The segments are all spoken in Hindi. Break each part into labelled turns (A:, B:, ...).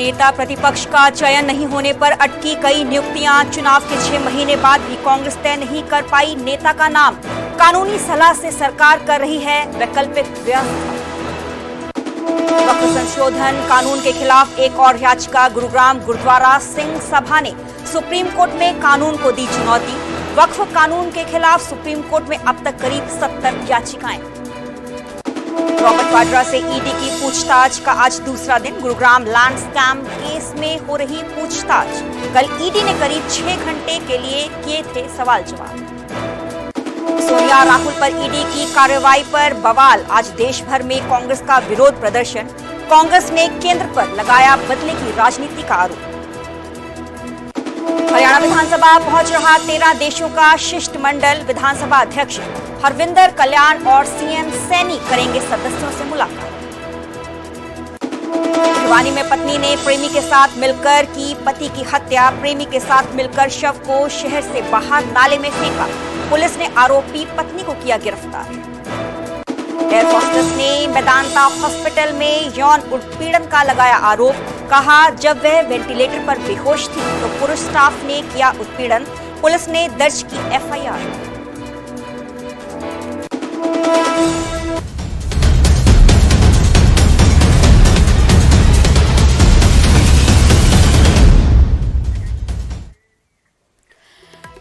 A: नेता प्रतिपक्ष का चयन नहीं होने पर अटकी कई नियुक्तियां। चुनाव के 6 महीने बाद भी कांग्रेस तय नहीं कर पाई नेता का नाम। कानूनी सलाह से सरकार कर रही है वैकल्पिक व्यवस्था। वक्फ संशोधन कानून के खिलाफ एक और याचिका। गुरुग्राम गुरुद्वारा सिंह सभा ने सुप्रीम कोर्ट में कानून को दी चुनौती। वक्फ कानून के खिलाफ सुप्रीम कोर्ट में अब तक करीब 70 याचिकाएं। रॉबर्ट वाड्रा से ईडी की पूछताछ का आज दूसरा दिन। गुरुग्राम लैंड स्कैम केस में हो रही पूछताछ। कल ईडी ने करीब 6 घंटे के लिए किए थे सवाल जवाब। सोनिया राहुल पर ईडी की कार्रवाई पर बवाल। आज देश भर में कांग्रेस का विरोध प्रदर्शन। कांग्रेस ने केंद्र पर लगाया बदले की राजनीति का आरोप। हरियाणा विधानसभा पहुंच रहा 13 देशों का शिष्टमंडल। विधानसभा अध्यक्ष हरविंदर कल्याण और सीएम सैनी करेंगे सदस्यों से मुलाकात। भिवानी में पत्नी ने प्रेमी के साथ मिलकर की पति की हत्या। प्रेमी के साथ मिलकर शव को शहर से बाहर नाले में फेंका। पुलिस ने आरोपी पत्नी को किया गिरफ्तार। एयर होस्टेस ने मेदांता हॉस्पिटल में यौन उत्पीड़न का लगाया आरोप। कहा जब वह वेंटिलेटर पर बेहोश थी तो पुरुष स्टाफ ने किया उत्पीड़न। पुलिस ने दर्ज की एफआईआर।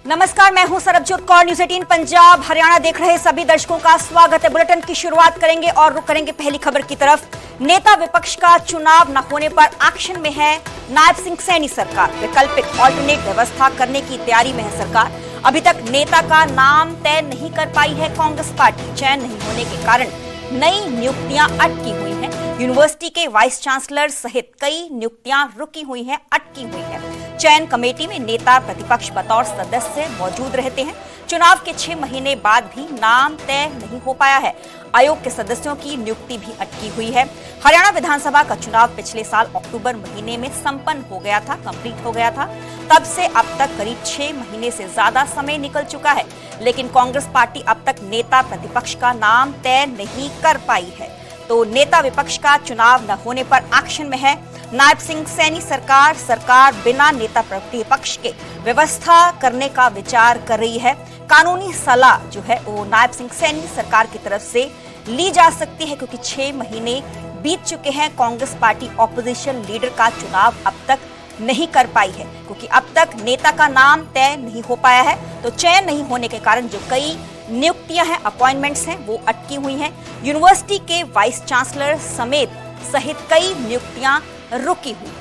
A: नमस्कार, मैं हूं सरबजोत कौर। न्यूज़ 18 पंजाब हरियाणा देख रहे सभी दर्शकों का स्वागत है। बुलेटिन की शुरुआत करेंगे और रुक करेंगे पहली खबर की तरफ। नेता विपक्ष का चुनाव न होने पर एक्शन में है नायब सिंह सैनी सरकार। वैकल्पिक ऑल्टरनेट व्यवस्था करने की तैयारी में है सरकार। अभी तक नेता का नाम तय नहीं कर पाई है कांग्रेस पार्टी। चयन नहीं होने के कारण नई नियुक्तियां अटकी हुई हैं। यूनिवर्सिटी के वाइस चांसलर सहित कई नियुक्तियां रुकी हुई हैं, अटकी हुई हैं। चयन कमेटी में नेता प्रतिपक्ष बतौर सदस्य मौजूद रहते हैं। चुनाव के 6 महीने बाद भी नाम तय नहीं हो पाया है। आयोग के सदस्यों की नियुक्ति भी अटकी हुई है। हरियाणा विधानसभा का चुनाव पिछले साल अक्टूबर महीने में संपन्न हो गया था, कंप्लीट हो गया था। तब से अब तक करीब 6 महीने से ज्यादा समय निकल चुका है, लेकिन कांग्रेस पार्टी अब तक नेता प्रतिपक्ष का नाम तय नहीं कर पाई है। तो नेता विपक्ष का चुनाव न होने पर एक्शन में है नायब सिंह सैनी सरकार। सरकार बिना नेता प्रतिपक्ष के व्यवस्था करने का विचार कर रही है। कानूनी सलाह जो है वो नायब सिंह सैनी सरकार की तरफ से ली जा सकती है, क्योंकि 6 महीने बीत चुके हैं। कांग्रेस पार्टी ऑपोजिशन लीडर का चुनाव अब तक नहीं कर पाई है, क्योंकि अब तक नेता का नाम तय नहीं हो पाया है। तो चयन नहीं होने के कारण जो कई नियुक्तियां हैं, अपॉइंटमेंट्स हैं, वो अटकी हुई हैं। यूनिवर्सिटी के वाइस चांसलर सहित कई नियुक्तियां रुकी हुई।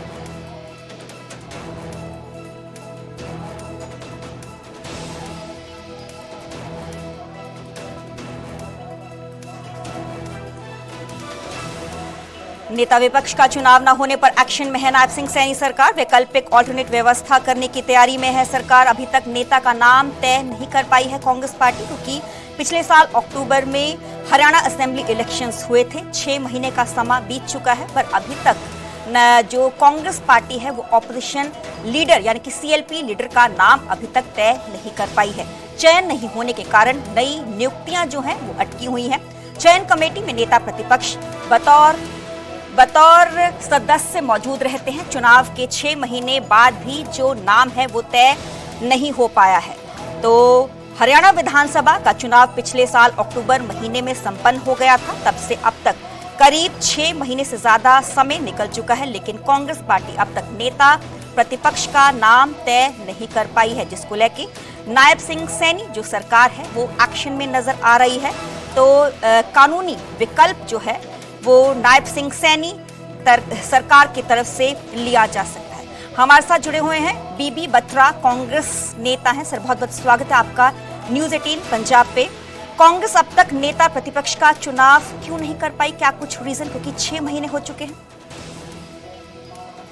A: नेता विपक्ष का चुनाव न होने पर एक्शन में है नायब सिंह सैनी सरकार। वैकल्पिक ऑल्टरनेट व्यवस्था करने की तैयारी में है सरकार। अभी तक नेता का नाम तय नहीं कर पाई है कांग्रेस पार्टी, क्योंकि पिछले साल अक्टूबर में हरियाणा असेंबली इलेक्शंस हुए थे। 6 महीने का समय बीत चुका है, पर अभी तक जो कांग्रेस पार्टी है वो ऑपोजिशन लीडर यानी कि सीएलपी लीडर का नाम अभी तक तय नहीं कर पाई है। चयन नहीं होने के कारण नई नियुक्तियां जो हैं वो अटकी हुई हैं। चयन कमेटी में नेता प्रतिपक्ष बतौर सदस्य मौजूद रहते हैं। चुनाव के 6 महीने बाद भी जो नाम है वो तय नहीं हो पाया है। तो हरियाणा विधानसभा का चुनाव पिछले साल अक्टूबर महीने में संपन्न हो गया था। तब से अब तक करीब 6 महीने से ज्यादा समय निकल चुका है, लेकिन कांग्रेस पार्टी अब तक नेता प्रतिपक्ष का नाम तय नहीं कर पाई है, जिसको लेके नायब सिंह सैनी जो सरकार है वो एक्शन में नजर आ रही है। तो कानूनी विकल्प जो है वो नायब सिंह सैनी सरकार की तरफ से लिया जा सकता है। हमारे साथ जुड़े हुए हैं बीबी बत्रा, कांग्रेस नेता हैं। सर, बहुत बहुत स्वागत है आपका न्यूज़ 18 पंजाब पे। कांग्रेस अब तक नेता प्रतिपक्ष का चुनाव क्यों नहीं कर पाई? क्या कुछ रीजन? क्योंकि 6 महीने हो चुके हैं।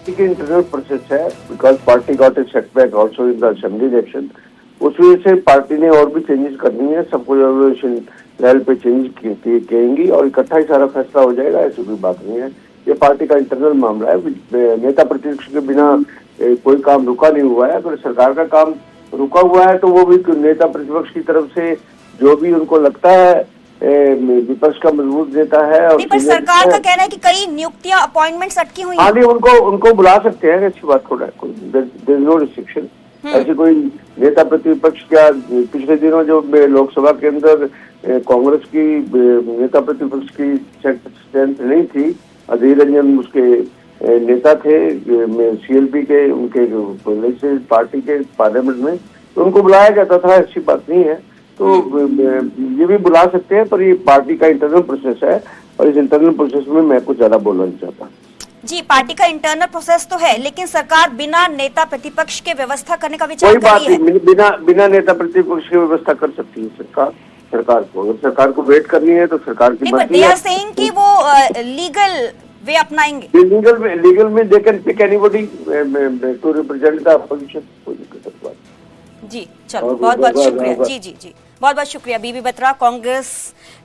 B: इंटरनल प्रोसेस है, because party got a setback also in the assembly election. उस वजह से पार्टी ने और भी चेंजेस करनी है। सबको एवोल्यूशन लेवल पे चेंज करेंगी और इकट्ठा ही सारा फैसला हो जाएगा, ऐसी कोई बात नहीं है। ये पार्टी का इंटरनल मामला है। नेता प्रतिपक्ष के बिना कोई काम रुका नहीं हुआ है। अगर सरकार का काम रुका हुआ है तो वो भी नेता प्रतिपक्ष की तरफ से जो भी उनको लगता है विपक्ष का मजबूत नेता है। और
A: नहीं, पर सरकार का कहना है कि कई नियुक्तियां अपॉइंटमेंट्स अटकी हुई
B: हाँ
A: हैं।
B: नहीं, उनको बुला सकते हैं, अच्छी बात थोड़ा, कोई नो रिस्ट्रिक्शन। ऐसी कोई नेता प्रतिपक्ष क्या, पिछले दिनों जो लोकसभा के अंदर कांग्रेस की नेता प्रतिपक्ष की स्ट्रेंथ नहीं थी, अधीर रंजन उसके नेता थे सीएलपी के, उनके पहले से पार्टी के पार्लियामेंट में, तो उनको बुलाया जाता था, अच्छी बात नहीं है। तो ये भी बुला सकते हैं, पर ये पार्टी का इंटरनल प्रोसेस है और इस इंटरनल प्रोसेस में मैं कुछ ज्यादा बोलना नहीं चाहता।
A: जी, पार्टी का इंटरनल प्रोसेस तो है, लेकिन सरकार बिना नेता प्रतिपक्ष के व्यवस्था करने का विचार
B: कोई
A: कर
B: बात
A: रही है।
B: नहीं, बिना नेता प्रतिपक्ष की व्यवस्था कर सकती है सरकार को। अगर सरकार को वेट करनी है तो सरकार की मर्जी है।
A: सेइंग कि वो लीगल वे अपनाएंगे।
B: लीगल में they can pick anybody to represent the opposition, कोई दिक्कत की बात।
A: जी चलो, बहुत बहुत शुक्रिया। जी बहुत बहुत शुक्रिया। बीबी बत्रा कांग्रेस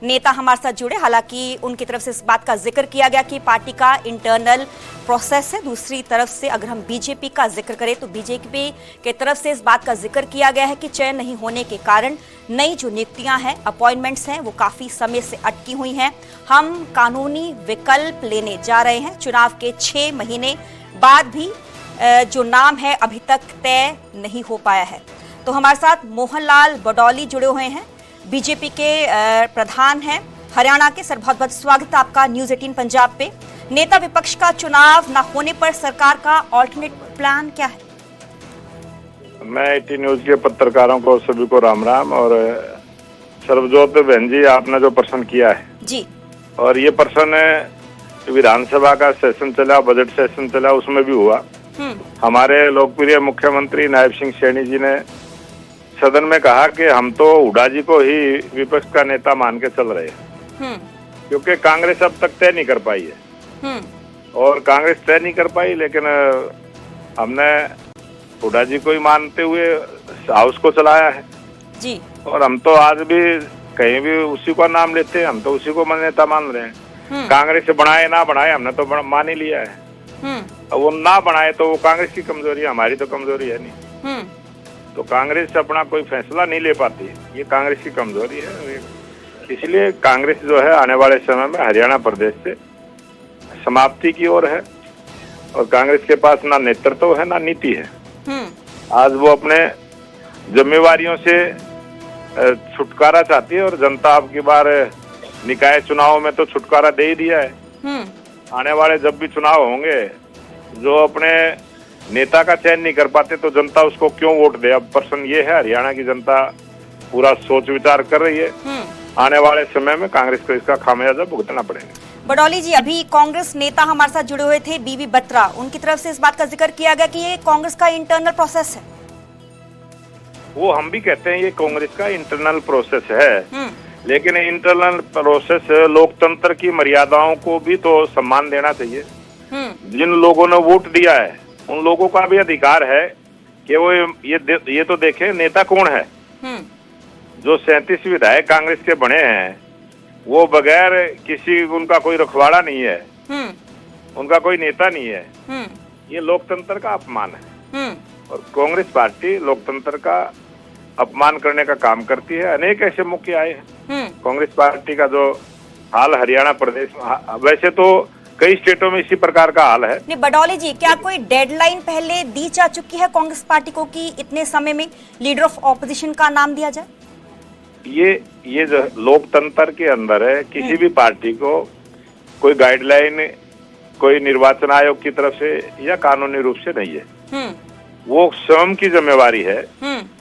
A: नेता हमारे साथ जुड़े। हालांकि उनकी तरफ से इस बात का जिक्र किया गया कि पार्टी का इंटरनल प्रोसेस है। दूसरी तरफ से अगर हम बीजेपी का जिक्र करें तो बीजेपी के तरफ से इस बात का जिक्र किया गया है कि चयन नहीं होने के कारण नई जो नियुक्तियां हैं, अपॉइंटमेंट्स हैं, वो काफी समय से अटकी हुई हैं। हम कानूनी विकल्प लेने जा रहे हैं। चुनाव के 6 महीने बाद भी जो नाम है अभी तक तय नहीं हो पाया है। तो हमारे साथ मोहनलाल बडौली जुड़े हुए हैं, बीजेपी के प्रधान हैं हरियाणा के। सर बहुत बहुत स्वागत है आपका न्यूज़ 18 पंजाब पे। नेता विपक्ष का चुनाव न होने पर सरकार का ऑल्टरनेट प्लान क्या है?
C: मैं 18 न्यूज के पत्रकारों को सभी को राम राम। और सर्वजोत बहन जी, आपने जो प्रश्न किया है
A: जी,
C: और ये प्रश्न विधानसभा का सेशन चला, बजट सेशन चला, उसमें भी हुआ। हमारे लोकप्रिय मुख्यमंत्री नायब सिंह सैनी जी ने सदन में कहा कि हम तो हुड्डा जी को ही विपक्ष का नेता मान के चल रहे हैं, क्योंकि कांग्रेस अब तक तय नहीं कर पाई है। और कांग्रेस तय नहीं कर पाई, लेकिन हमने हुड्डा जी को ही मानते हुए हाउस को चलाया है
A: जी। और
C: हम तो आज भी कहीं भी उसी का नाम लेते हैं, हम तो उसी को नेता मान रहे हैं। कांग्रेस से बनाए ना बनाए, हमने तो मान ही लिया है। अब वो ना बनाए तो वो कांग्रेस की कमजोरी है, हमारी तो कमजोरी है नहीं। तो कांग्रेस अपना कोई फैसला नहीं ले पाती, ये कांग्रेस की कमजोरी है। इसलिए कांग्रेस जो है आने वाले समय में हरियाणा प्रदेश से समाप्ति की ओर है, और कांग्रेस के पास ना नेतृत्व है ना नीति है। आज वो अपने जिम्मेवारियों से छुटकारा चाहती है, और जनता अब की बार निकाय चुनाव में तो छुटकारा दे ही दिया है। आने वाले जब भी चुनाव होंगे, जो अपने नेता का चयन नहीं कर पाते तो जनता उसको क्यों वोट दे। अब प्रश्न ये है, हरियाणा की जनता पूरा सोच विचार कर रही है। आने वाले समय में कांग्रेस को इसका खामियाजा भुगतना पड़ेगा।
A: बडौली जी, अभी कांग्रेस नेता हमारे साथ जुड़े हुए थे बीबी बत्रा, उनकी तरफ से इस बात का जिक्र किया गया कि ये कांग्रेस का इंटरनल प्रोसेस है।
C: वो हम भी कहते हैं ये कांग्रेस का इंटरनल प्रोसेस है, लेकिन इंटरनल प्रोसेस लोकतंत्र की मर्यादाओं को भी तो सम्मान देना चाहिए। जिन लोगों ने वोट दिया है उन लोगों का भी अधिकार है कि वो ये तो देखें नेता कौन है। जो 37 विधायक कांग्रेस के बने हैं, वो बगैर किसी, उनका कोई रखवाड़ा नहीं है, उनका कोई नेता नहीं है। ये लोकतंत्र का अपमान है, और कांग्रेस पार्टी लोकतंत्र का अपमान करने का काम करती है। अनेक ऐसे मौके आए हैं। कांग्रेस पार्टी का जो हाल हरियाणा प्रदेश में, वैसे तो कई स्टेटों में इसी प्रकार का हाल है।
A: नहीं बडौली जी, क्या कोई डेडलाइन पहले दी जा चुकी है कांग्रेस पार्टी को कि इतने समय में लीडर ऑफ ऑपोजिशन का नाम दिया जाए?
C: ये जो लोकतंत्र के अंदर है, किसी भी पार्टी को कोई गाइडलाइन कोई निर्वाचन आयोग की तरफ से या कानूनी रूप से नहीं है। वो स्वयं की जिम्मेवारी है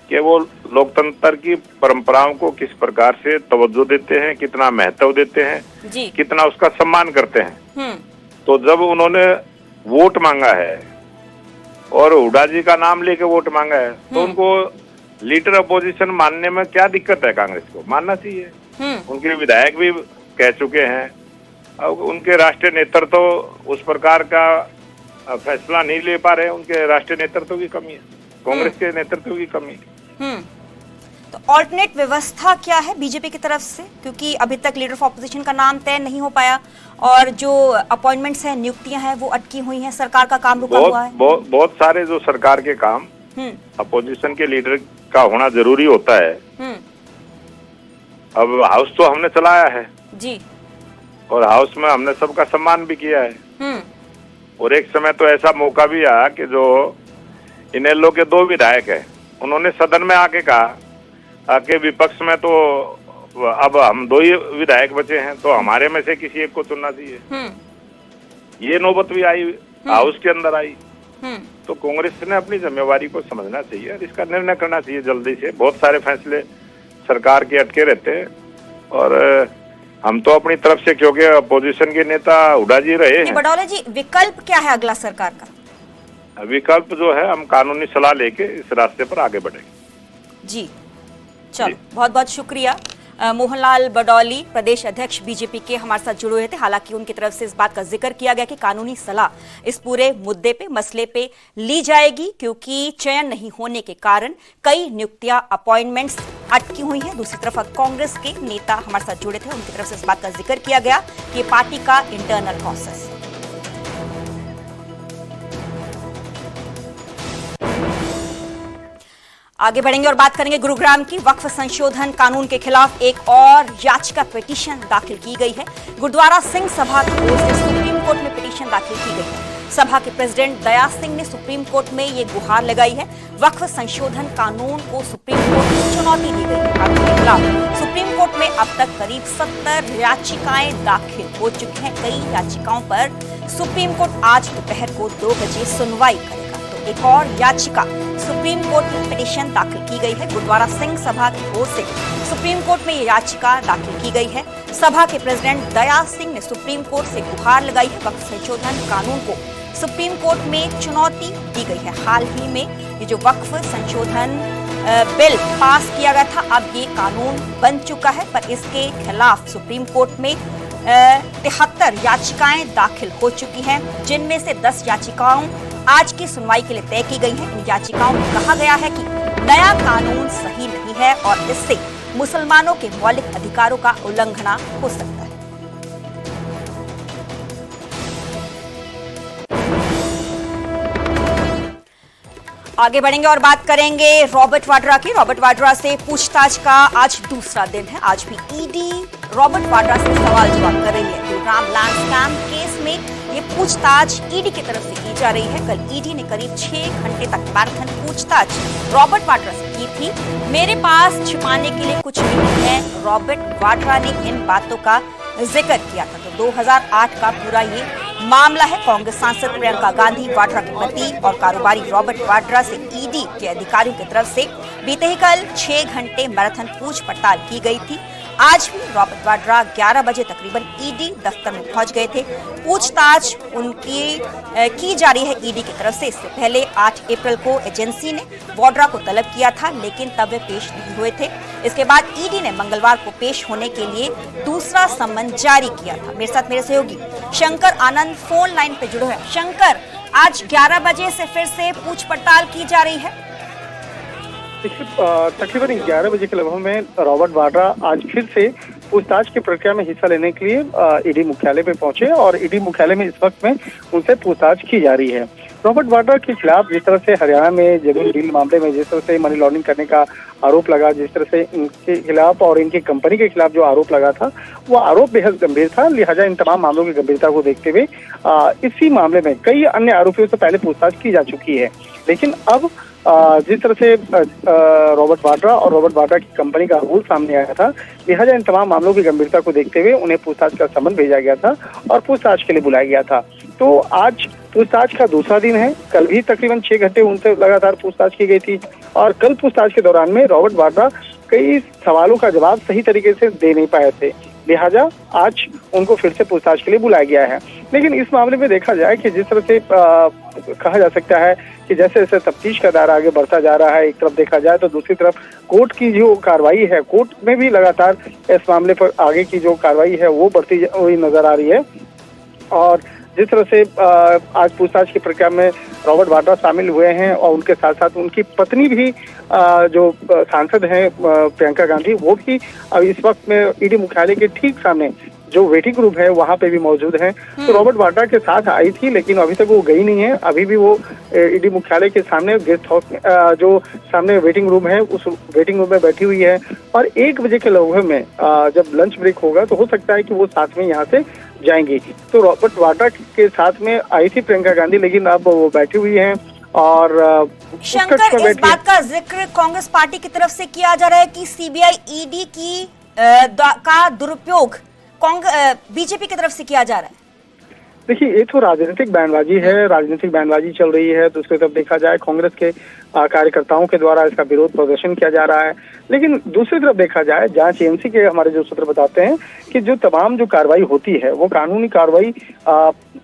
C: कि वो लोकतंत्र की परंपराओं को किस प्रकार से तवज्जो देते हैं, कितना महत्व देते हैं, कितना उसका सम्मान करते हैं। तो जब उन्होंने वोट मांगा है और हुड्डा जी का नाम लेके वोट मांगा है, तो उनको लीडर अपोजिशन मानने में क्या दिक्कत है? कांग्रेस को मानना चाहिए। उनके विधायक भी कह चुके हैं, अब उनके राष्ट्रीय नेतृत्व उस प्रकार का फैसला नहीं ले पा रहे। उनके राष्ट्रीय नेतृत्व की कमी है, कांग्रेस के नेतृत्व की कमी।
A: तो ऑल्टरनेट व्यवस्था क्या है बीजेपी की तरफ से, क्योंकि अभी तक लीडर ऑफ ऑपोजिशन का नाम तय नहीं हो पाया और जो अपॉइंटमेंट्स हैं, नियुक्तियां हैं, वो अटकी हुई हैं, सरकार का काम रुका हुआ है।
C: बहुत सारे जो सरकार के काम अपोजिशन के लीडर का होना जरूरी होता है, अब हाउस तो हमने चलाया है
A: जी।
C: और हाउस में हमने सबका सम्मान भी किया है। और एक समय तो ऐसा मौका भी आया कि जो इनेलो के 2 विधायक है, उन्होंने सदन में आके कहा कि विपक्ष में तो अब हम 2 ही विधायक बचे हैं, तो हमारे में से किसी एक को चुनना चाहिए। ये नौबत भी आई, हाउस के अंदर आई। तो कांग्रेस ने अपनी जिम्मेवारी को समझना चाहिए और इसका निर्णय करना चाहिए जल्दी से। बहुत सारे फैसले सरकार के अटके रहते हैं और हम तो अपनी तरफ से, क्योंकि अपोजिशन के नेता हुड्डा जी रहे हैं।
A: बडौले जी, विकल्प क्या है अगला सरकार का?
C: विकल्प जो है, हम कानूनी सलाह लेके इस रास्ते पर आगे बढ़ेंगे।
A: जी, चलो, बहुत बहुत शुक्रिया। मोहनलाल बडौली, प्रदेश अध्यक्ष बीजेपी के, हमारे साथ जुड़े हुए थे। हालांकि उनकी तरफ से इस बात का जिक्र किया गया कि कानूनी सलाह इस पूरे मुद्दे पे, मसले पे ली जाएगी, क्योंकि चयन नहीं होने के कारण कई नियुक्तियां, अपॉइंटमेंट्स अटकी हुई हैं। दूसरी तरफ कांग्रेस के नेता हमारे साथ जुड़े थे, उनकी तरफ से इस बात का जिक्र किया गया कि पार्टी का इंटरनल प्रोसेस। आगे बढ़ेंगे और बात करेंगे गुरुग्राम की। वक्फ संशोधन कानून के खिलाफ एक और याचिका, पिटीशन दाखिल की गई है। गुरुद्वारा सिंह सभा की ओर से सुप्रीम कोर्ट में पिटीशन दाखिल की गई है। सभा के प्रेसिडेंट दया सिंह ने सुप्रीम कोर्ट में ये गुहार लगाई है। वक्फ संशोधन कानून को सुप्रीम कोर्ट में चुनौती दी गई है। कानून के खिलाफ सुप्रीम कोर्ट में अब तक करीब 70 याचिकाएं दाखिल हो चुकी हैं। कई याचिकाओं पर सुप्रीम कोर्ट आज दोपहर को 2 बजे सुनवाई करेगा। एक और याचिका सुप्रीम कोर्ट में पिटीशन दाखिल की गई है। गुरुद्वारा सिंह सभा की ओर से सुप्रीम कोर्ट में ये याचिका दाखिल की गई है। सभा के प्रेसिडेंट दया सिंह ने सुप्रीम कोर्ट से गुहार लगाई है। वक्फ संशोधन कानून को सुप्रीम कोर्ट में चुनौती दी गई है। हाल ही में ये जो वक्फ संशोधन बिल पास किया गया था, अब ये कानून बन चुका है, पर इसके खिलाफ सुप्रीम कोर्ट में 73 याचिकाएं दाखिल हो चुकी हैं, जिनमें से 10 याचिकाओं आज की सुनवाई के लिए तय की गई हैं। इन याचिकाओं में कहा गया है कि नया कानून सही नहीं है और इससे मुसलमानों के मौलिक अधिकारों का उल्लंघन हो सकता है। आगे बढ़ेंगे और बात करेंगे रॉबर्ट वाड्रा की। रॉबर्ट वाड्रा से पूछताछ का आज दूसरा दिन है। आज भी ईडी रॉबर्ट वाड्रा से सवाल जवाब कर रही है। गुरुग्राम लैंड स्कैम केस में ये पूछताछ ईडी की तरफ से की जा रही है। कल ईडी ने करीब 6 घंटे तक मैराथन पूछताछ रॉबर्ट वाड्रा से की थी। मेरे पास छिपाने के लिए कुछ भी नहीं है, रॉबर्ट वाड्रा ने इन बातों का जिक्र किया था। तो 2008 का पूरा ये मामला है। कांग्रेस सांसद प्रियंका गांधी वाड्रा के पति और कारोबारी रॉबर्ट वाड्रा से ईडी के अधिकारियों की तरफ से बीते ही कल 6 घंटे मैराथन पूछ पड़ताल की गई थी। आज भी रॉबर्ट वाड्रा 11 बजे तकरीबन ईडी दफ्तर में पहुंच गए थे। पूछताछ उनकी की जा रही है ईडी की तरफ से। इससे पहले 8 अप्रैल को एजेंसी ने वाड्रा को तलब किया था, लेकिन तब वे पेश नहीं हुए थे। इसके बाद ईडी ने मंगलवार को पेश होने के लिए दूसरा सम्मन जारी किया था। मेरे साथ मेरे सहयोगी शंकर आनंद फोन लाइन पे जुड़े हैं। शंकर, आज 11 बजे से फिर से पूछ पड़ताल की जा रही है।
D: तकरीबन 11 बजे के लगभग में रॉबर्ट वाड्रा आज फिर से पूछताछ की प्रक्रिया में हिस्सा लेने के लिए ईडी मुख्यालय पे पहुंचे और ईडी मुख्यालय में इस वक्त में उनसे पूछताछ की जा रही है। रॉबर्ट वाड्रा के खिलाफ जिस तरह से हरियाणा में जमीन डील मामले में जिस तरह से मनी लॉन्ड्रिंग करने का आरोप लगा, जिस तरह से इनके खिलाफ और इनकी कंपनी के खिलाफ जो आरोप लगा था, वो आरोप बेहद गंभीर था। लिहाजा इन तमाम मामलों की गंभीरता को देखते हुए इसी मामले में कई अन्य आरोपियों से पहले पूछताछ की जा चुकी है। लेकिन अब जिस तरह से रॉबर्ट वाड्रा और रॉबर्ट वाड्रा की कंपनी का रूल सामने आया था, लिहाजा इन तमाम मामलों की गंभीरता को देखते हुए उन्हें पूछताछ का सम्मन भेजा गया था और पूछताछ के लिए बुलाया गया था। तो आज पूछताछ का दूसरा दिन है। कल भी तकरीबन 6 घंटे उनसे लगातार पूछताछ की गई थी और कल पूछताछ के दौरान में रॉबर्ट वाड्रा कई सवालों का जवाब सही तरीके से दे नहीं पाए थे। लिहाजा आज उनको फिर से पूछताछ के लिए बुलाया गया है। लेकिन इस मामले में देखा जाए कि जिस तरह से कहा जा सकता है कि जैसे जैसे तफ्तीश का दायरा आगे बढ़ता जा रहा है, एक तरफ देखा जाए तो दूसरी तरफ कोर्ट की जो कार्रवाई है, कोर्ट में भी लगातार इस मामले पर आगे की जो कार्रवाई है वो बढ़ती हुई नजर आ रही है। और जिस तरह से आज पूछताछ की प्रक्रिया में रॉबर्ट वाड्रा शामिल हुए हैं और उनके साथ साथ उनकी पत्नी भी जो सांसद हैं प्रियंका गांधी, वो भी इस वक्त में ईडी मुख्यालय के ठीक सामने जो वेटिंग रूम है वहां पे भी मौजूद हैं। तो रॉबर्ट वाड्रा के साथ आई थी, लेकिन अभी तक वो गई नहीं है। अभी भी वो ईडी मुख्यालय के सामने गेस्ट हाउस में जो सामने वेटिंग रूम है उस वेटिंग रूम में बैठी हुई है। और 1 बजे के लगभग में जब लंच ब्रेक होगा तो हो सकता है कि वो साथ में यहाँ से जाएंगी। तो रॉबर्ट वाड्रा के साथ में आई थी प्रियंका गांधी, लेकिन अब वो बैठी हुई हैं। और
A: शंकर, इस बात का जिक्र कांग्रेस पार्टी की तरफ से किया जा रहा है कि सीबीआई ईडी की का दुरुपयोग बीजेपी की तरफ से किया जा रहा है।
D: देखिए, ये तो राजनीतिक बयानबाजी है, राजनीतिक बयानबाजी चल रही है। तो उसके तरफ देखा जाए कांग्रेस के कार्यकर्ताओं के द्वारा इसका विरोध प्रदर्शन किया जा रहा है। लेकिन दूसरी तरफ देखा जाए, जांच एजेंसी के हमारे जो सूत्र बताते हैं कि जो तमाम जो कार्रवाई होती है वो कानूनी कार्रवाई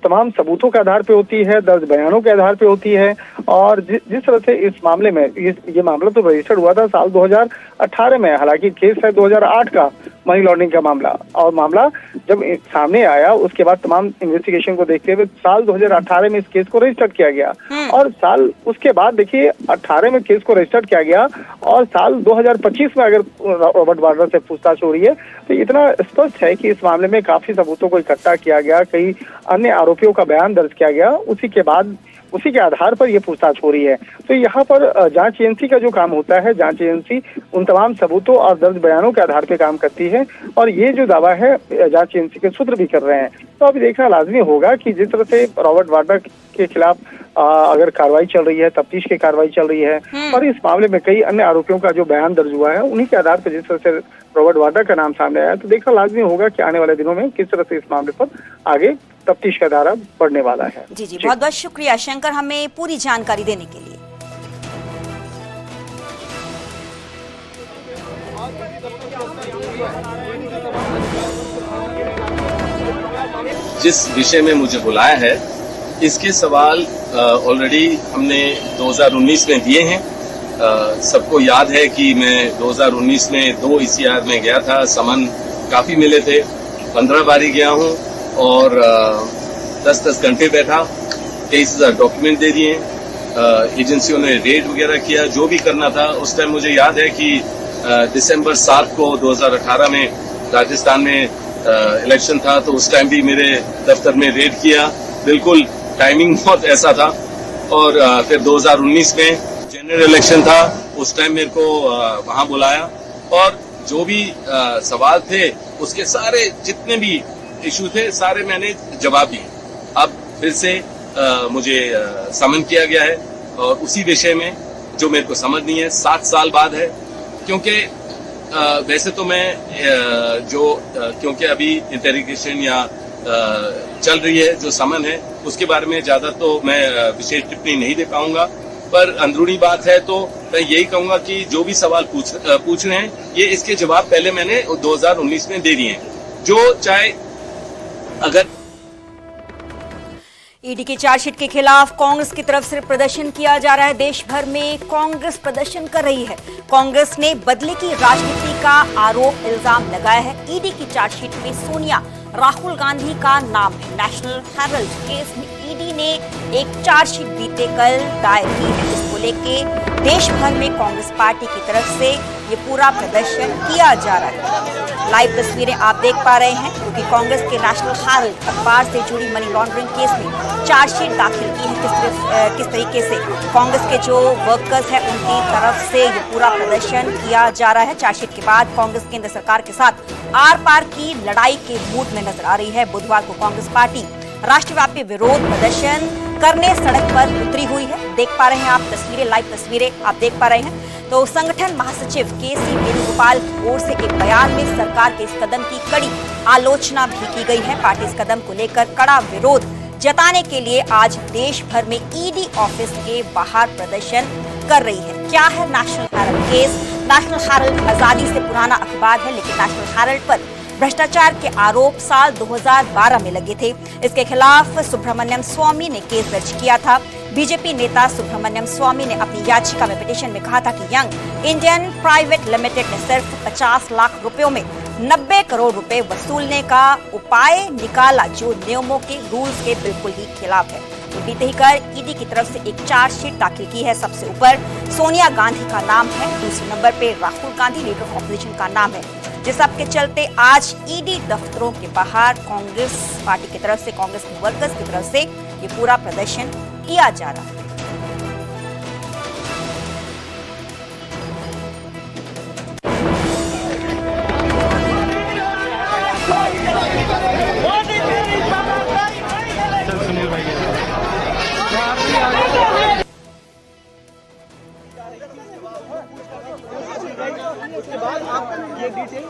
D: तमाम सबूतों के आधार पे होती है, दर्ज बयानों के आधार पे होती है। और जिस तरह से इस मामले में ये मामला तो रजिस्टर्ड हुआ था साल 2018 में, हालांकि केस है 2008 का मनी लॉन्ड्रिंग का मामला। और मामला जब सामने आया उसके बाद तमाम इन्वेस्टिगेशन को देखते हुए साल 2018 में इस केस को रजिस्टर किया गया। और साल उसके बाद देखिए 18 में केस को रजिस्टर किया गया और साल 2025 में अगर रॉबर्ट वाड्रा से पूछताछ हो रही है तो इतना स्पष्ट है कि इस मामले में काफी सबूतों को इकट्ठा किया गया, कई अन्य आरोपियों का बयान दर्ज किया गया, उसी के आधार पर ये पूछताछ हो रही है। तो यहाँ पर जांच एजेंसी का जो काम होता है, जांच एजेंसी उन तमाम सबूतों और दर्ज बयानों के आधार पर काम करती है। और ये जो दावा है जांच एजेंसी के सूत्र भी कर रहे हैं। तो अभी देखना लाजमी होगा कि जिस तरह से रॉबर्ट वाड्रा के खिलाफ अगर कार्रवाई चल रही है, तफ्तीश की कार्रवाई चल रही है, और इस मामले में कई अन्य आरोपियों का जो बयान दर्ज हुआ है उन्हीं के आधार पर जिस तरह से रॉबर्ट वाड्रा का नाम सामने आया, तो देखना लाजमी होगा कि आने वाले दिनों में किस तरह से इस मामले पर आगे तफ्तीश का दायरा बढ़ने वाला है।
A: जी, बहुत बहुत शुक्रिया शंकर, हमें पूरी जानकारी देने के लिए।
E: जिस विषय में मुझे बुलाया है इसके सवाल ऑलरेडी हमने 2019 में दिए हैं। सबको याद है कि मैं 2019 में 2 ECR में गया था, समन काफी मिले थे, 15 बारी गया हूं और 10-10 घंटे बैठा, 23,000 डॉक्यूमेंट दे दिए। एजेंसियों ने रेड वगैरह किया, जो भी करना था। उस टाइम मुझे याद है कि दिसंबर 7 को 2018 में राजस्थान में इलेक्शन था, तो उस टाइम भी मेरे दफ्तर में रेड किया। बिल्कुल टाइमिंग बहुत ऐसा था। और फिर 2019 में जनरल इलेक्शन था, उस टाइम मेरे को वहां बुलाया और जो भी सवाल थे उसके सारे जितने भी इशू थे सारे मैंने जवाब दिए। अब फिर से मुझे समन किया गया है और उसी विषय में जो मेरे को समझ नहीं है, 7 साल बाद है। क्योंकि वैसे तो मैं क्योंकि अभी इंटेरोगेशन या चल रही है, जो समन है उसके बारे में ज्यादा तो मैं विशेष टिप्पणी नहीं दे पाऊंगा, पर अंदरूनी बात है तो मैं यही कहूंगा कि जो भी सवाल पूछ रहे हैं ये इसके जवाब पहले मैंने 2019 में दे दिए हैं। जो चाहे अगर
A: ईडी की चार्जशीट के खिलाफ कांग्रेस की तरफ से प्रदर्शन किया जा रहा है। देश भर में कांग्रेस प्रदर्शन कर रही है। कांग्रेस ने बदले की राजनीति का आरोप इल्जाम लगाया है। ईडी की चार्जशीट में सोनिया राहुल गांधी का नाम है। नेशनल हेराल्ड केस में ईडी ने एक चार्जशीट बीते कल दायर की है। इसको लेके देश भर में कांग्रेस पार्टी की तरफ से ये पूरा प्रदर्शन किया जा रहा है। लाइव तस्वीरें आप देख पा रहे हैं क्योंकि कांग्रेस के नेशनल हेराल्ड अखबार से जुड़ी मनी लॉन्ड्रिंग केस में चार्जशीट दाखिल की है। किस तरीके से कांग्रेस के जो वर्कर्स हैं उनकी तरफ से ये पूरा प्रदर्शन किया जा रहा है। चार्जशीट के बाद कांग्रेस केंद्र सरकार के साथ आर पार की लड़ाई के मूड में नजर आ रही है। बुधवार को कांग्रेस पार्टी राष्ट्रव्यापी विरोध प्रदर्शन करने सड़क पर उतरी हुई है। देख पा रहे हैं आप तस्वीरें, लाइव तस्वीरें आप देख पा रहे हैं। तो संगठन महासचिव केसी वेणुगोपाल की ओर से एक बयान में सरकार के इस कदम की कड़ी आलोचना भी की गई है। पार्टी इस कदम को लेकर कड़ा विरोध जताने के लिए आज देश भर में ईडी ऑफिस के बाहर प्रदर्शन कर रही है। क्या है national Herald case? National Herald आजादी से पुराना अखबार है, लेकिन नेशनल हेराल्ड पर भ्रष्टाचार के आरोप साल 2012 में लगे थे। इसके खिलाफ सुब्रमण्यम स्वामी ने केस दर्ज किया था। बीजेपी नेता सुब्रमण्यम स्वामी ने अपनी याचिका में पिटीशन में कहा था कि यंग इंडियन प्राइवेट लिमिटेड ने सिर्फ 50 लाख रुपयों में 90 करोड़ रुपए वसूलने का उपाय निकाला, जो नियमों के रूल्स के बिल्कुल ही खिलाफ है। तो बीते ही कर ईडी की तरफ से एक चार्जशीट दाखिल की है। सबसे ऊपर सोनिया गांधी का नाम है, दूसरे नंबर पे Rahul Gandhi leader of opposition का नाम है। जिस सब के चलते आज ईडी दफ्तरों के बाहर कांग्रेस पार्टी की तरफ से, कांग्रेस वर्कर्स की तरफ से ये पूरा प्रदर्शन किया जा रहा है।
F: उसके बाद आप ये डिटेल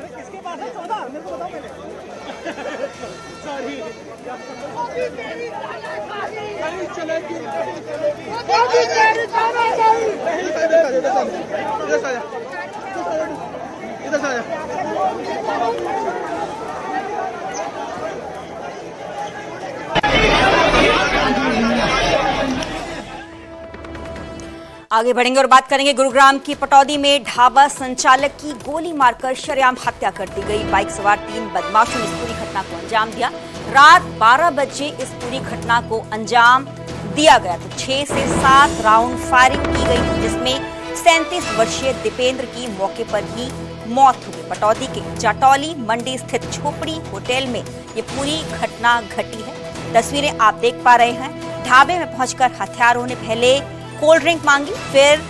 F: किसके पास है? 14 मेरे को बताओ पहले। सॉरी चलेगी इधर से
A: आगे बढ़ेंगे और बात करेंगे गुरुग्राम की पटौदी में ढाबा संचालक की गोली मारकर शरेआम हत्या कर दी गई। बाइक सवार 3 बदमाशों ने इस पूरी घटना को अंजाम दिया। रात 12 बजे इस पूरी घटना को अंजाम दिया गया तो 6 से 7 राउंड फायरिंग की गई, जिसमें 37 वर्षीय दीपेंद्र की मौके पर ही मौत हो गई। पटौदी के जाटौली मंडी स्थित झोपड़ी होटल में ये पूरी घटना घटी है। तस्वीरें आप देख पा रहे हैं। ढाबे में पहुंचकर हत्यारों ने पहले कोल्ड ड्रिंक मांगी, फिर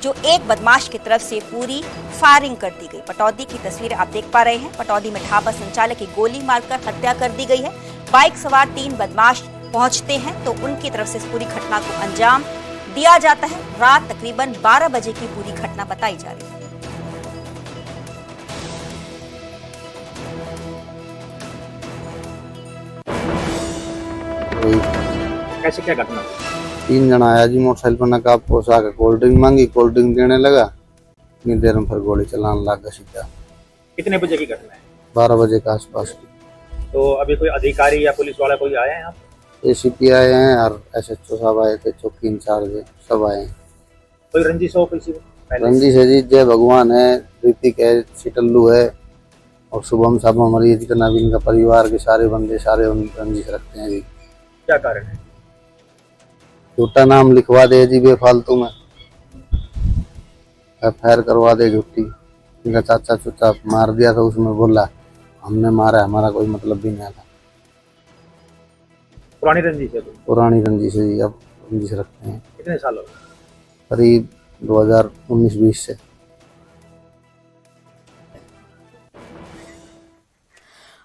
A: जो एक बदमाश की तरफ से पूरी फायरिंग कर दी गई। पटौदी की तस्वीरें आप देख पा रहे हैं। पटौदी में ढाबा संचालक की गोली मारकर हत्या कर दी गई है। बाइक सवार 3 बदमाश पहुंचते हैं तो उनकी तरफ से इस पूरी घटना को अंजाम दिया जाता है। रात तकरीबन 12 बजे की पूरी घटना बताई जा रही है।
F: कैसे क्या घटना?
G: 3 जना आया जी मोटरसाइकिल पर नकाब पोसा के कोल्ड ड्रिंक मांगी, कोल्ड ड्रिंक देने लगा, इतनी देर में फिर गोली चलाने लगा सीधा।
F: कितने बजे की घटना है?
G: 12 बजे के आसपास की।
F: तो अभी कोई अधिकारी या पुलिस वाला कोई आया है यहाँ?
G: एसीपी आए हैं और SHO साहब आए थे, चौकी इंचार्ज सब आए हैं।
F: कोई रंजिश हो किसी पहले?
G: रंजिश है जी, जय भगवान है, ऋतिक है, सिटल्लू है और शुभम साहब हमारी जितना भी इनका परिवार के सारे बंदे सारे रंजिश रखते हैं जी।
F: क्या कारण है?
G: झूठा नाम लिखवा दे जी बेफालतू में, FIR करवा दे झूठी। इनका चाचा चुचा मार दिया था, उसमें बोला हमने मारा, हमारा कोई मतलब भी नहीं था।
F: पुरानी रंजिश है?
G: पुरानी रंजिश है जी, अब रंजिश रखते हैं।
F: कितने साल हो गए?
G: करीब 2019-20 से।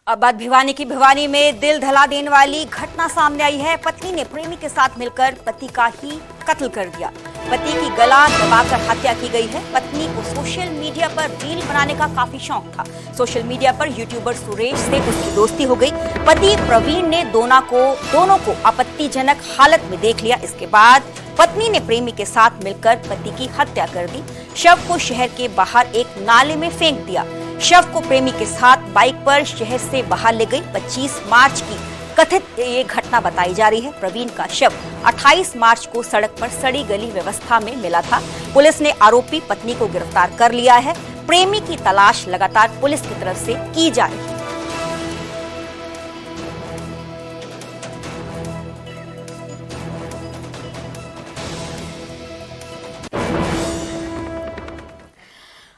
A: अब बात भिवानी की। भिवानी में दिल दहला देने वाली घटना सामने आई है। पत्नी ने प्रेमी के साथ मिलकर पति का ही कत्ल कर दिया। पति की गला दबाकर हत्या की गई है। पत्नी को सोशल मीडिया पर रील बनाने का काफी शौक था। सोशल मीडिया पर यूट्यूबर सुरेश से उसकी दोस्ती हो गई। पति प्रवीण ने दोनों को आपत्तिजनक हालत में देख लिया। इसके बाद पत्नी ने प्रेमी के साथ मिलकर पति की हत्या कर दी। शव को शहर के बाहर एक नाले में फेंक दिया। शव को प्रेमी के साथ बाइक पर शहर से बाहर ले गई। 25 मार्च की कथित ये घटना बताई जा रही है। प्रवीण का शव 28 मार्च को सड़क पर सड़ी गली व्यवस्था में मिला था। पुलिस ने आरोपी पत्नी को गिरफ्तार कर लिया है। प्रेमी की तलाश लगातार पुलिस की तरफ से की जा रही है।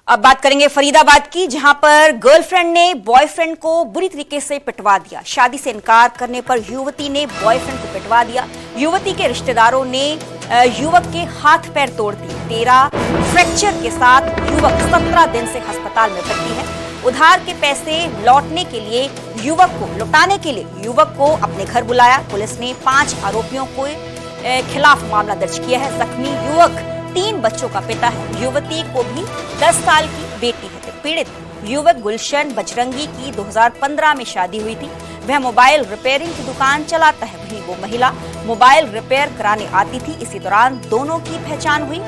A: अब बात करेंगे फरीदाबाद की, जहां पर गर्लफ्रेंड ने बॉयफ्रेंड को बुरी तरीके से पिटवा दिया। शादी से इनकार करने पर युवती ने बॉयफ्रेंड को पिटवा दिया। युवती के रिश्तेदारों ने युवक के हाथ पैर तोड़ दिए। 13 फ्रैक्चर के साथ युवक 17 दिन से अस्पताल में भर्ती है। उधार के पैसे लौटाने के लिए युवक को अपने घर बुलाया। पुलिस ने 5 आरोपियों के खिलाफ मामला दर्ज किया है। जख्मी युवक 3 बच्चों का पिता है। युवती को भी 10 साल की बेटी है। पीड़ित युवक गुलशन बजरंगी की 2015 में शादी हुई थी। वह मोबाइल रिपेयरिंग की दुकान चलाता है। वहीं वो महिला मोबाइल रिपेयर कराने आती थी। इसी दौरान दोनों की पहचान हुई,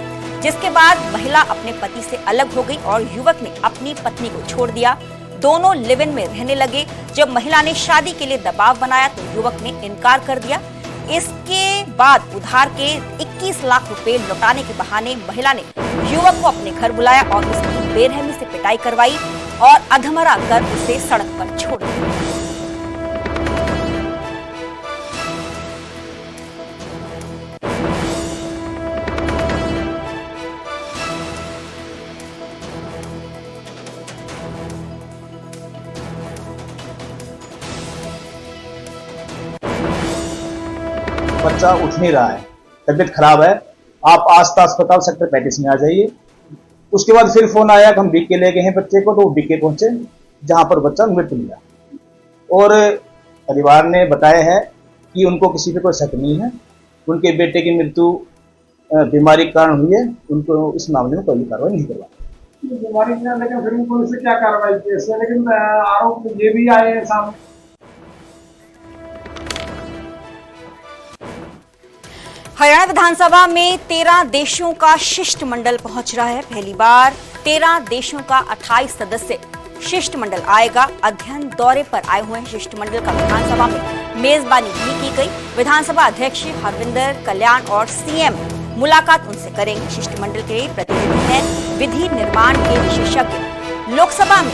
A: जिसके बाद महिला अपने पति से अलग हो गई और युवक ने अपनी पत्नी को छोड़ दिया। दोनों लिव इन में रहने लगे। जब महिला ने शादी के लिए दबाव बनाया तो युवक ने इनकार कर दिया। इसके बाद उधार के 21 लाख रुपए लौटाने के बहाने महिला ने युवक को अपने घर बुलाया और उसकी बेरहमी से पिटाई करवाई और अधमरा कर उसे सड़क पर छोड़ दिया।
F: बच्चा उठ नहीं रहा है, तबीयत खराब है, आप आस्था अस्पताल सेक्टर 35 में आ जाइए। उसके बाद फिर फोन आया कि हम बीके ले गए हैं बच्चे को, तो वो बीके पहुंचे जहां पर बच्चा मृत मिला। और परिवार ने बताया है कि उनको किसी पे कोई शक नहीं है, उनके बेटे की मृत्यु बीमारी के कारण हुई है, उनको इस मामले में कोई कार्रवाई नहीं करवा।
H: बीमारी में लेकिन फिर पुलिस से क्या कार्रवाई की है, लेकिन आरोप ये भी आए हैं सामने।
A: हरियाणा विधानसभा में 13 देशों का शिष्टमंडल पहुंच रहा है। पहली बार 13 देशों का 28 सदस्य शिष्टमंडल आएगा। अध्ययन दौरे पर आए हुए शिष्टमंडल का विधानसभा में मेजबानी भी की गई। विधानसभा अध्यक्ष हरविंदर कल्याण और सीएम मुलाकात उनसे करेंगे। शिष्टमंडल के प्रतिनिधि हैं विधि निर्माण के विशेषज्ञ। लोकसभा में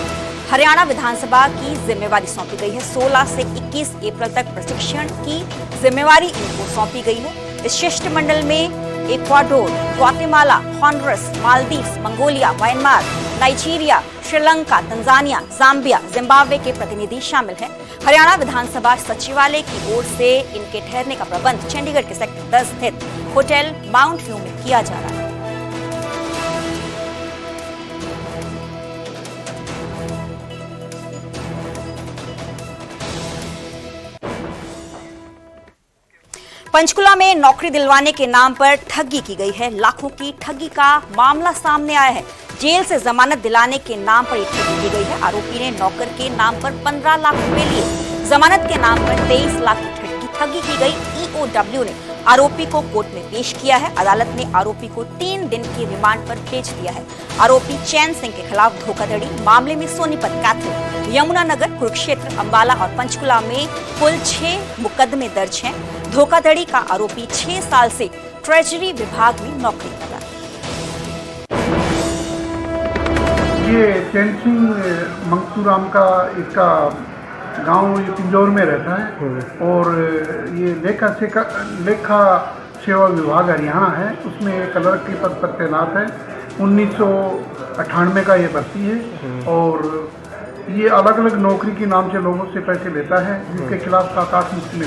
A: हरियाणा विधानसभा की जिम्मेवारी सौंपी गई है। 16 से 21 अप्रैल तक प्रशिक्षण की जिम्मेवारी इनको सौंपी गई है। इस शिष्टमंडल में Ecuador, Guatemala, Honduras, Maldives, Mongolia, Myanmar, Nigeria, Sri Lanka, Tanzania, Zambia, Zimbabwe के प्रतिनिधि शामिल हैं। हरियाणा विधानसभा सचिवालय की ओर से इनके ठहरने का प्रबंध चंडीगढ़ के सेक्टर 10 स्थित होटल माउंट व्यू में किया जा रहा है। पंचकुला में नौकरी दिलवाने के नाम पर ठगी की गई है। लाखों की ठगी का मामला सामने आया है। जेल से जमानत दिलाने के नाम पर यह ठगी की गई है। आरोपी ने नौकर के नाम पर 15 लाख रुपए लिए। जमानत के नाम पर 23 लाख की ठगी की गई। ईओडब्ल्यू ने आरोपी को कोर्ट में पेश किया है। अदालत ने आरोपी को 3 दिन की रिमांड पर भेज दिया है। आरोपी चैन सिंह के खिलाफ धोखाधड़ी मामले में सोनीपत, कैथल, यमुनानगर, कुरुक्षेत्र, अंबाला और पंचकुला में कुल 6 मुकदमे दर्ज हैं। धोखाधड़ी का आरोपी 6 साल से ट्रेजरी विभाग में नौकरी कर रहा है।
H: ये चैन सिंह मंगसूराम का इसका गांव ये पिंजौर में रहता है और ये लेखा सेवा विभाग हरियाणा है, उसमें क्लर्क के पद पर तैनात है। 1998 का ये भर्ती है और ये अलग अलग नौकरी के नाम से लोगों से पैसे लेता है, जिसके खिलाफ 7-8 मुकदमे